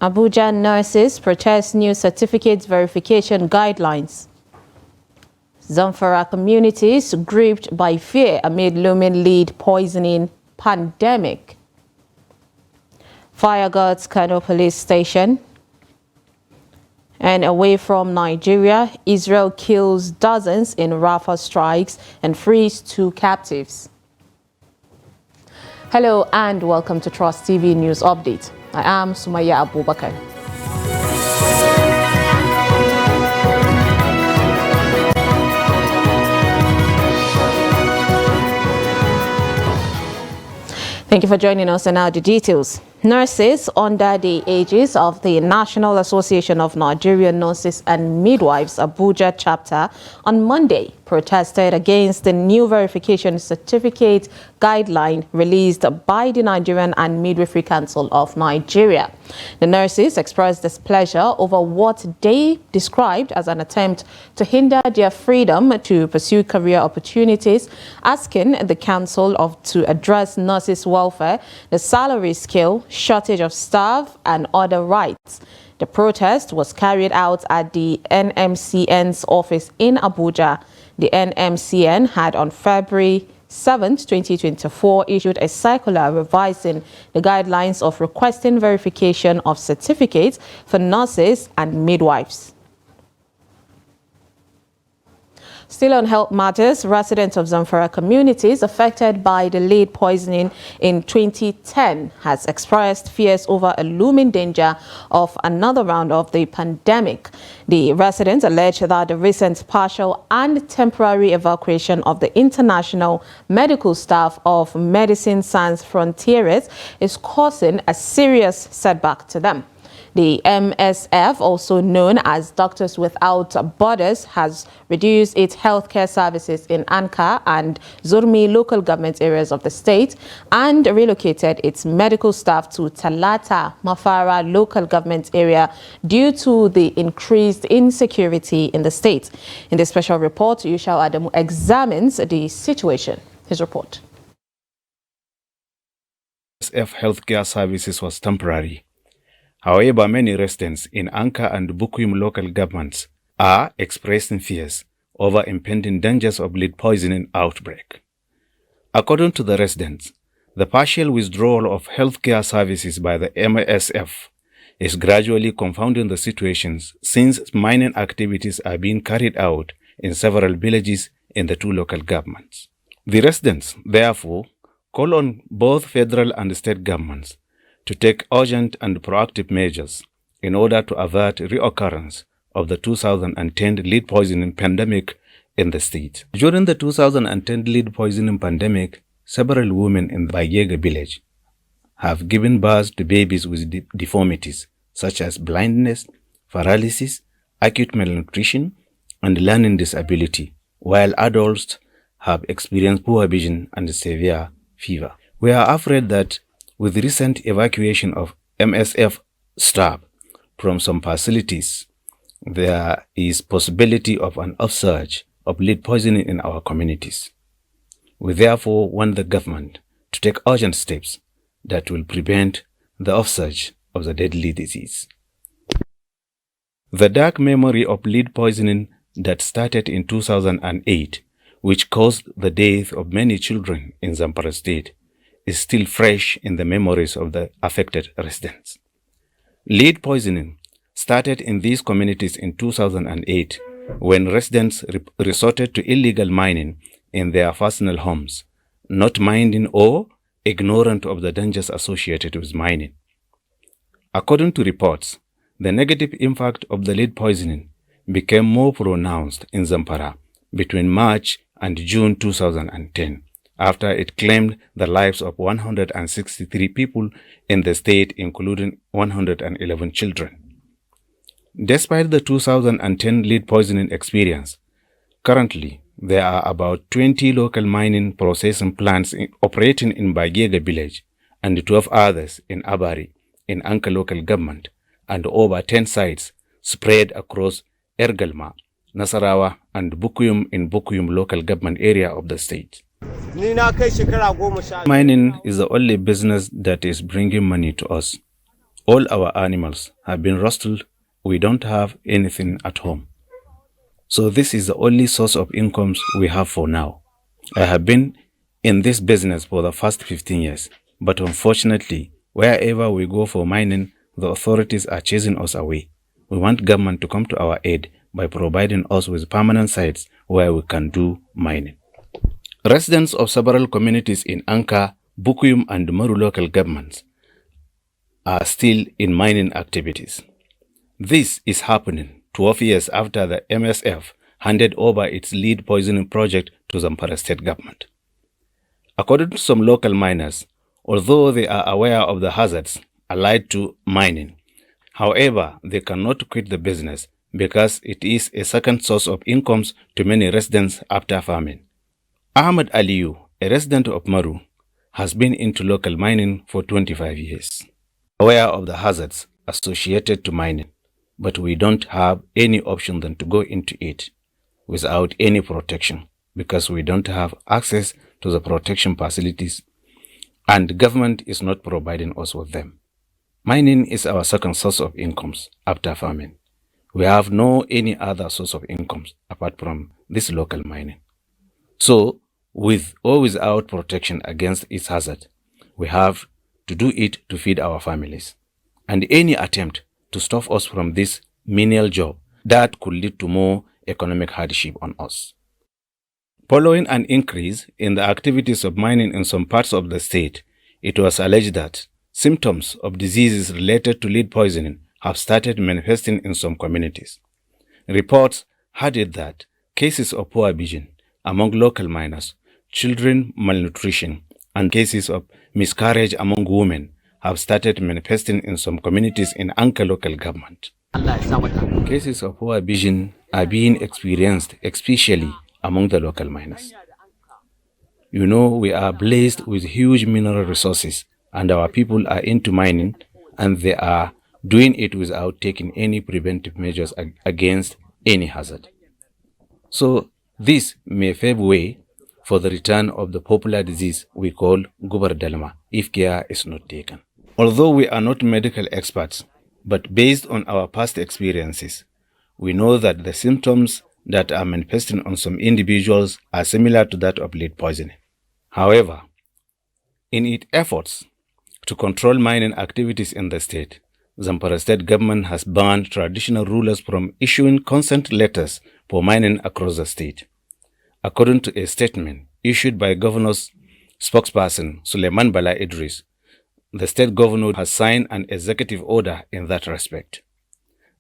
Abuja nurses protest new certificate verification guidelines. Zamfara communities gripped by fear amid looming lead poisoning pandemic. Fire guards Kano police station. And away from Nigeria, Israel kills dozens in Rafah strikes and frees 2 captives. Hello and welcome to Trust TV News Update. I am Sumaya Abubakar. Thank you for joining us, and now the details. Nurses under the aegis of the National Association of Nigerian Nurses and Midwives Abuja chapter on Monday protested against the new verification certificate guideline released by the Nigerian and Midwifery Council of Nigeria. The nurses expressed displeasure over what they described as an attempt to hinder their freedom to pursue career opportunities, asking the council to address nurses' welfare, the salary scale, shortage of staff, and other rights. The protest was carried out at the NMCN's office in Abuja. The NMCN had on February 7, 2024, issued a circular revising the guidelines of requesting verification of certificates for nurses and midwives. Still on health matters, residents of Zamfara communities affected by the lead poisoning in 2010 has expressed fears over a looming danger of another round of the pandemic. The residents allege that the recent partial and temporary evacuation of the international medical staff of Medicine Sans Frontieres is causing a serious setback to them. The MSF, also known as Doctors Without Borders, has reduced its healthcare services in Anka and Zurmi local government areas of the state and relocated its medical staff to Talata Mafara local government area due to the increased insecurity in the state. In this special report, Yushau Adamu examines the situation. His report. MSF healthcare services was temporary. However, many residents in Anka and Bukuyum local governments are expressing fears over impending dangers of lead poisoning outbreak. According to the residents, the partial withdrawal of healthcare services by the MSF is gradually confounding the situations since mining activities are being carried out in several villages in the 2 local governments. The residents, therefore, call on both federal and state governments to take urgent and proactive measures in order to avert reoccurrence of the 2010 lead poisoning pandemic in the state. During the 2010 lead poisoning pandemic, several women in the Bayega village have given birth to babies with deformities such as blindness, paralysis, acute malnutrition, and learning disability, while adults have experienced poor vision and severe fever. We are afraid that with recent evacuation of MSF staff from some facilities, there is possibility of an upsurge of lead poisoning in our communities. We therefore want the government to take urgent steps that will prevent the upsurge of the deadly disease. The dark memory of lead poisoning that started in 2008, which caused the death of many children in Zamfara state, is still fresh in the memories of the affected residents. Lead poisoning started in these communities in 2008 when residents resorted to illegal mining in their personal homes, not minding or ignorant of the dangers associated with mining. According to reports, the negative impact of the lead poisoning became more pronounced in Zamfara between March and June 2010. After it claimed the lives of 163 people in the state, including 111 children. Despite the 2010 lead poisoning experience, currently there are about 20 local mining processing plants operating in Bagega village and 12 others in Abari, in Anka local government, and over 10 sites spread across Ergalma, Nasarawa, and Bukuyum in Bukuyum local government area of the state. Mining is the only business that is bringing money to us. All our animals have been rustled. We don't have anything at home. So this is the only source of incomes we have for now. I have been in this business for the past 15 years, but unfortunately, wherever we go for mining, the authorities are chasing us away. We want government to come to our aid by providing us with permanent sites where we can do mining. Residents of several communities in Anka, Bukuyum and Maru local governments are still in mining activities. This is happening 12 years after the MSF handed over its lead poisoning project to Zamfara state government. According to some local miners, although they are aware of the hazards allied to mining, however, they cannot quit the business because it is a second source of incomes to many residents after farming. Ahmed Aliyu, a resident of Maru, has been into local mining for 25 years. Aware of the hazards associated to mining, but we don't have any option than to go into it without any protection because we don't have access to the protection facilities and the government is not providing us with them. Mining is our second source of incomes after farming. We have no any other source of incomes apart from this local mining. So, with or without protection against its hazard, we have to do it to feed our families. And any attempt to stop us from this menial job, that could lead to more economic hardship on us. Following an increase in the activities of mining in some parts of the state, it was alleged that symptoms of diseases related to lead poisoning have started manifesting in some communities. Reports had it that cases of poor vision among local miners, children malnutrition, and cases of miscarriage among women have started manifesting in some communities in Anka local government. Cases of poor vision are being experienced, especially among the local miners. You know, we are blessed with huge mineral resources, and our people are into mining, and they are doing it without taking any preventive measures against any hazard. So, this may pave way for the return of the popular disease we call Gubar Dalma if care is not taken. Although we are not medical experts, but based on our past experiences, we know that the symptoms that are manifesting on some individuals are similar to that of lead poisoning. However, in its efforts to control mining activities in the state, Zamfara state government has banned traditional rulers from issuing consent letters for mining across the state. According to a statement issued by Governor's spokesperson Suleiman Bala Idris, the state governor has signed an executive order in that respect.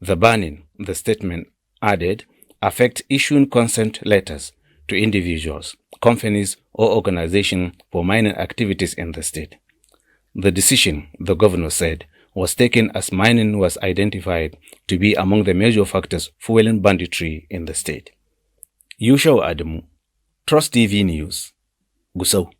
The banning, the statement added, affects issuing consent letters to individuals, companies, or organizations for mining activities in the state. The decision, the governor said, was taken as mining was identified to be among the major factors fueling banditry in the state. Yushau Adamu, Trust TV News, Gusau.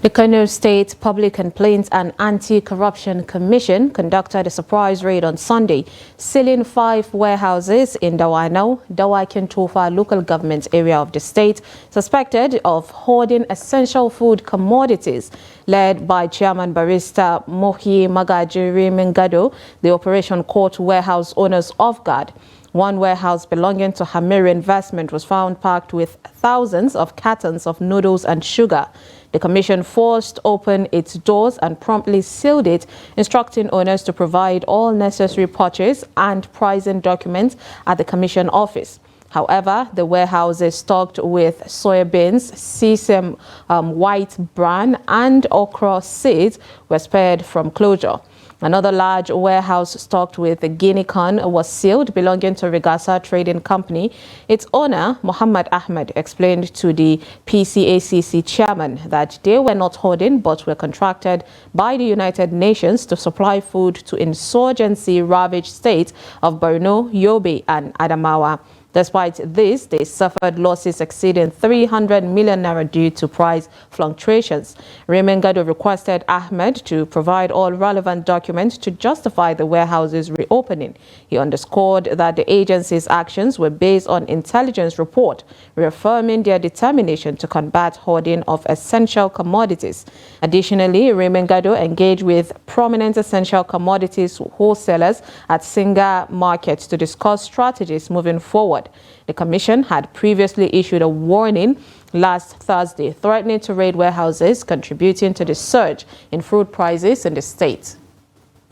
The Kano State Public Complaints and Anti-Corruption Commission conducted a surprise raid on Sunday, sealing 5 warehouses in Dawano, Dawakin Tofa local government area of the state, suspected of hoarding essential food commodities. Led by Chairman Barrister Mohi Magajiri Mingado, the operation caught warehouse owners off guard. One warehouse belonging to Hamir Investment was found packed with thousands of cartons of noodles and sugar. The commission forced open its doors and promptly sealed it, instructing owners to provide all necessary purchase and pricing documents at the commission office. However, the warehouses stocked with soybeans, sesame, white bran and okra seeds were spared from closure. Another large warehouse stocked with guinea corn was sealed, belonging to Regasa Trading Company. Its owner, Muhammad Ahmed, explained to the PCACC chairman that they were not hoarding but were contracted by the United Nations to supply food to insurgency-ravaged states of Borno, Yobe and Adamawa. Despite this, they suffered losses exceeding 300 million naira due to price fluctuations. Raymond Gado requested Ahmed to provide all relevant documents to justify the warehouse's reopening. He underscored that the agency's actions were based on intelligence report, reaffirming their determination to combat hoarding of essential commodities. Additionally, Raymond Gado engaged with prominent essential commodities wholesalers at Singa Market to discuss strategies moving forward. The Commission had previously issued a warning last Thursday, threatening to raid warehouses, contributing to the surge in fruit prices in the state.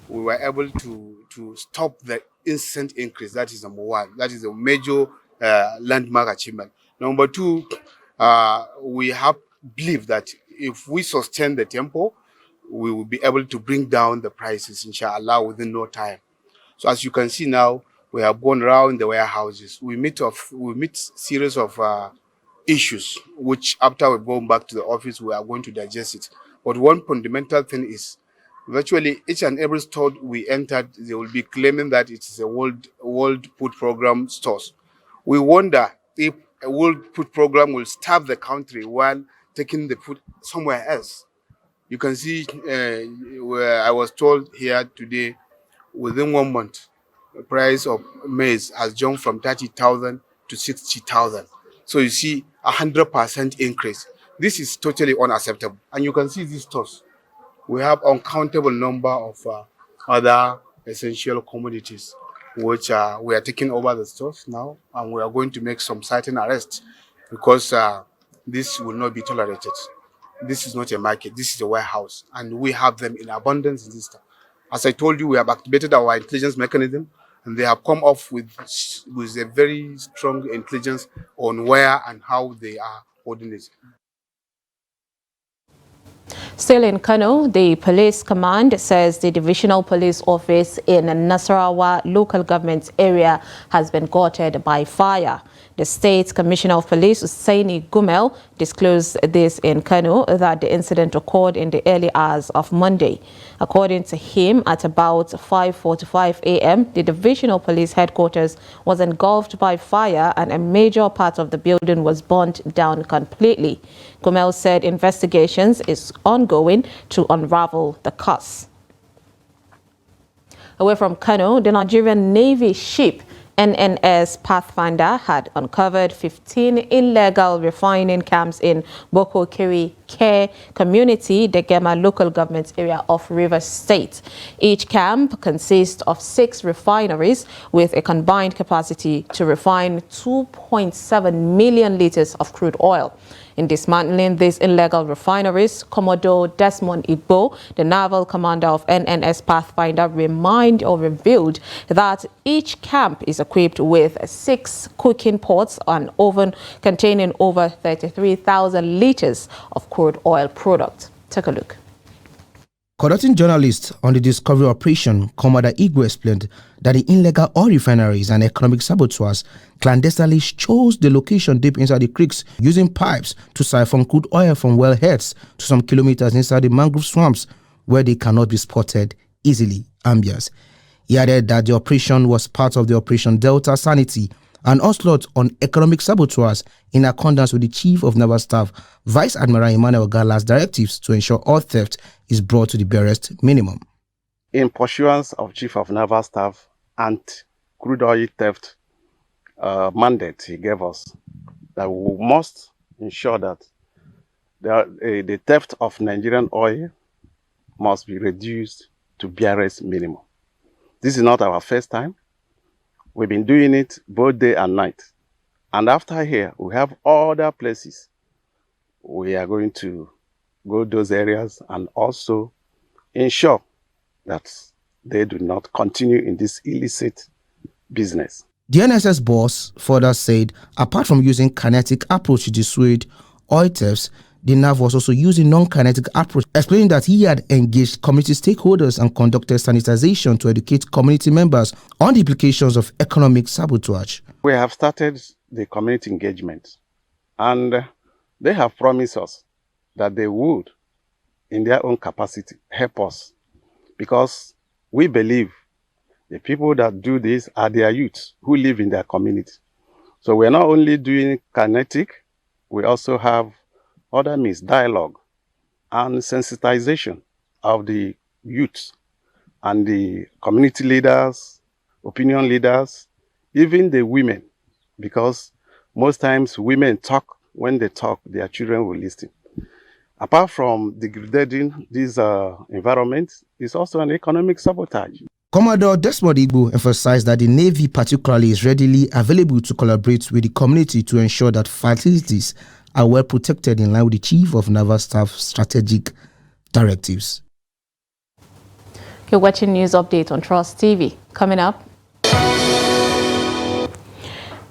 We were able to stop the instant increase. That is number one. That is a major landmark achievement. Number two, we have believed that if we sustain the tempo, we will be able to bring down the prices, inshallah, within no time. So as you can see now, we have gone around the warehouses. We meet series of issues, which after we go back to the office, we are going to digest it. But one fundamental thing is, virtually each and every store we entered, they will be claiming that it is a World Food Program stores. We wonder if a World Food Program will starve the country while taking the food somewhere else. You can see where I was told here today, within 1 month, the price of maize has jumped from 30,000 to 60,000. So you see 100% increase. This is totally unacceptable. And you can see these stores. We have uncountable number of other essential commodities, which we are taking over the stores now, and we are going to make some certain arrests because this will not be tolerated. This is not a market, this is a warehouse, and we have them in abundance in this town. As I told you, we have activated our intelligence mechanism, and they have come up with a very strong intelligence on where and how they are holding it. Still in Kano, the police command says the divisional police office in Nasarawa local government area has been gutted by fire. The State Commissioner of Police, Usaini Gumel, disclosed this in Kano that the incident occurred in the early hours of Monday. According to him, at about 5:45 a.m., the divisional police headquarters was engulfed by fire and a major part of the building was burnt down completely. Gumel said investigations is ongoing to unravel the cause. Away from Kano, the Nigerian Navy ship NNS Pathfinder had uncovered 15 illegal refining camps in Boko Kiri Care Community, the Gema local government area of Rivers State. Each camp consists of 6 refineries with a combined capacity to refine 2.7 million liters of crude oil. In dismantling these illegal refineries, Commodore Desmond Igbo, the naval commander of NNS Pathfinder, revealed that each camp is equipped with 6 cooking pots and oven containing over 33,000 liters of crude oil product. Take a look. Conducting journalists on the discovery operation, Commander Igbo explained that the illegal oil refineries and economic saboteurs clandestinely chose the location deep inside the creeks using pipes to siphon crude oil from wellheads to some kilometers inside the mangrove swamps where they cannot be spotted easily. Ambience. He added that the operation was part of the Operation Delta Sanity, an onslaught on economic saboteurs in accordance with the Chief of Naval Staff, Vice Admiral Emmanuel Gala's directives to ensure all theft is brought to the barest minimum. In pursuance of Chief of Naval Staff and crude oil theft mandate he gave us, that we must ensure that the theft of Nigerian oil must be reduced to barest minimum. This is not our first time. We've been doing it both day and night. And after here, we have other places. We are going to go to those areas and also ensure that they do not continue in this illicit business. The NSS boss further said, apart from using kinetic approach to dissuade oil thefts, the NAV was also using non-kinetic approach, explaining that he had engaged community stakeholders and conducted sanitization to educate community members on the implications of economic sabotage. We have started the community engagement, and they have promised us that they would, in their own capacity, help us, because we believe the people that do this are their youth who live in their community. So we're not only doing kinetic, we also have other means, dialogue and sensitization of the youth and the community leaders, opinion leaders, even the women, because most times women talk. When they talk, their children will listen. Apart from degrading this environment, it's also an economic sabotage. Commodore Desmond Igbo emphasized that the Navy particularly is readily available to collaborate with the community to ensure that facilities are well protected in line with the Chief of Naval Staff strategic directives. You're watching News Update on Trust TV. Coming up,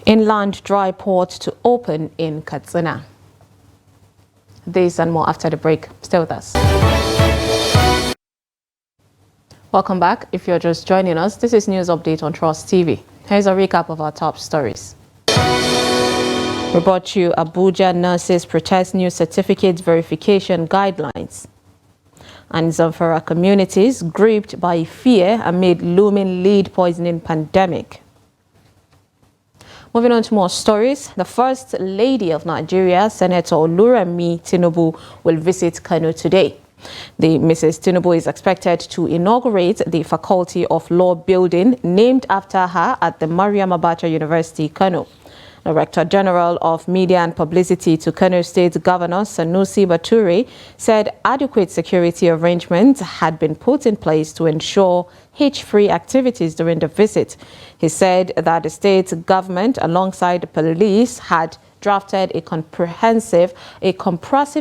inland dry port to open in Katsina. This and more after the break. Stay with us. Welcome back. If you're just joining us, this is News Update on Trust TV. Here's a recap of our top stories. We brought you Abuja nurses protest new certificate verification guidelines. And Zamfara communities gripped by fear amid looming lead poisoning pandemic. Moving on to more stories, the First Lady of Nigeria, Senator Oluremi Tinubu, will visit Kano today. The Mrs. Tinubu is expected to inaugurate the Faculty of Law building named after her at the Mariam Abacha University, Kano. Director General of Media and Publicity to Kano State Governor Sanusi Bature said adequate security arrangements had been put in place to ensure hitch-free activities during the visit. He said that the state government, alongside the police, had drafted a comprehensive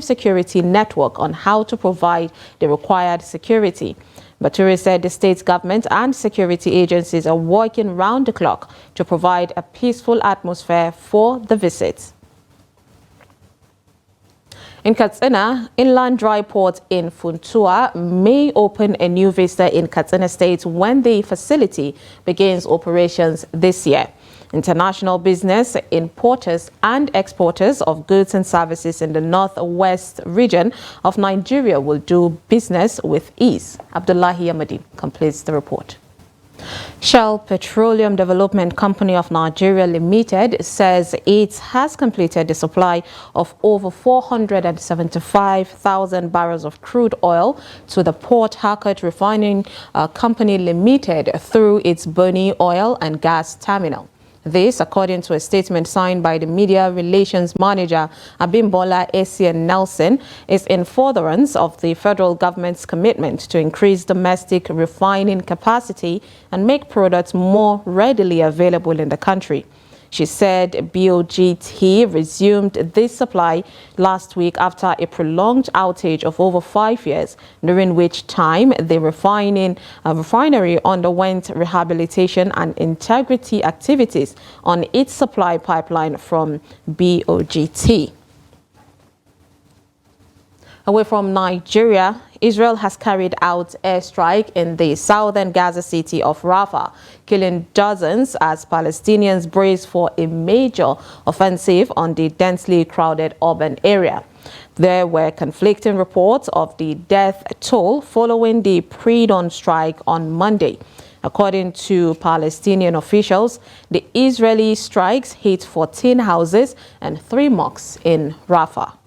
security network on how to provide the required security. Bature said the state government and security agencies are working round the clock to provide a peaceful atmosphere for the visit. In Katsina, inland dry port in Funtua may open a new vista in Katsina State when the facility begins operations this year. International business, importers and exporters of goods and services in the northwest region of Nigeria will do business with ease. Abdullahi Amadi completes the report. Shell Petroleum Development Company of Nigeria Limited says it has completed the supply of over 475,000 barrels of crude oil to the Port Harcourt Refining Company Limited through its Bonny Oil and Gas Terminal. This, according to a statement signed by the Media Relations Manager Abimbola Essien Nelson, is in furtherance of the federal government's commitment to increase domestic refining capacity and make products more readily available in the country. She said BOGT resumed this supply last week after a prolonged outage of over 5 years, during which time the refinery underwent rehabilitation and integrity activities on its supply pipeline from BOGT. Away from Nigeria, Israel has carried out airstrike in the southern Gaza city of Rafah, killing dozens as Palestinians brace for a major offensive on the densely crowded urban area. There were conflicting reports of the death toll following the pre-dawn strike on Monday. According to Palestinian officials, the Israeli strikes hit 14 houses and 3 mosques in Rafah.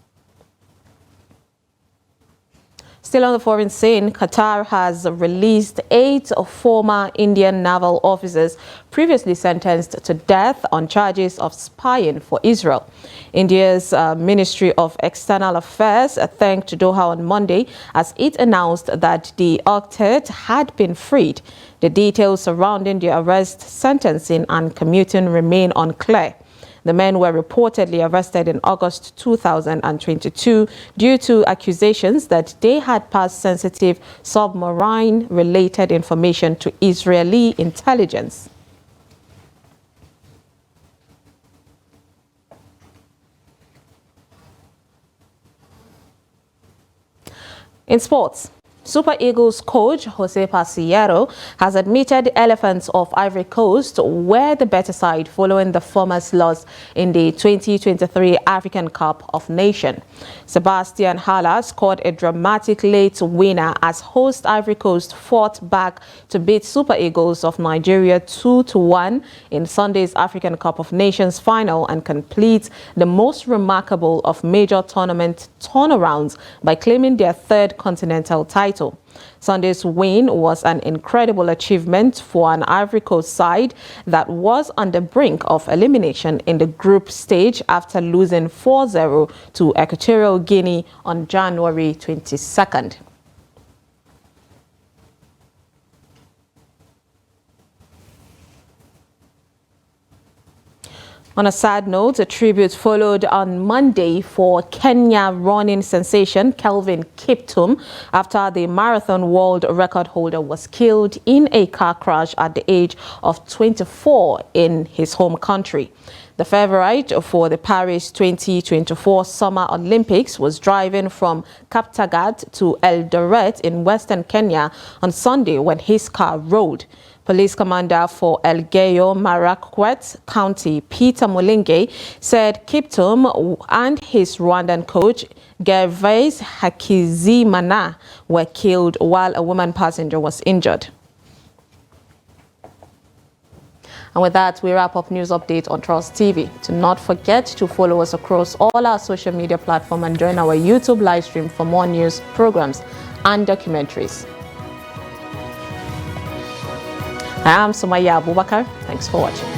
Still on the foreign scene, Qatar has released 8 former Indian naval officers previously sentenced to death on charges of spying for Israel. India's Ministry of External Affairs thanked Doha on Monday as it announced that the octet had been freed. The details surrounding the arrest, sentencing and commuting remain unclear. The men were reportedly arrested in August 2022 due to accusations that they had passed sensitive submarine-related information to Israeli intelligence. In sports, Super Eagles coach Jose Pasillero has admitted the Elephants of Ivory Coast were the better side following the former's loss in the 2023 African Cup of Nations. Sebastian Haller scored a dramatic late winner as host Ivory Coast fought back to beat Super Eagles of Nigeria 2-1 in Sunday's African Cup of Nations final and complete the most remarkable of major tournament turnarounds by claiming their third continental title. Sunday's win was an incredible achievement for an Ivory Coast side that was on the brink of elimination in the group stage after losing 4-0 to Equatorial Guinea on January 22nd. On a sad note, a tribute followed on Monday for Kenya running sensation Kelvin Kiptum after the marathon world record holder was killed in a car crash at the age of 24 in his home country. The favorite for the Paris 2024 Summer Olympics was driving from Kaptagat to Eldoret in western Kenya on Sunday when his car rolled. Police Commander for Elgeyo Marakwet County, Peter Mulinge, said Kiptum and his Rwandan coach, Gervais Hakizimana, were killed while a woman passenger was injured. And with that, we wrap up News Update on Trust TV. Do not forget to follow us across all our social media platforms and join our YouTube live stream for more news, programs, and documentaries. I am Sumaya Abubakar. Thanks for watching.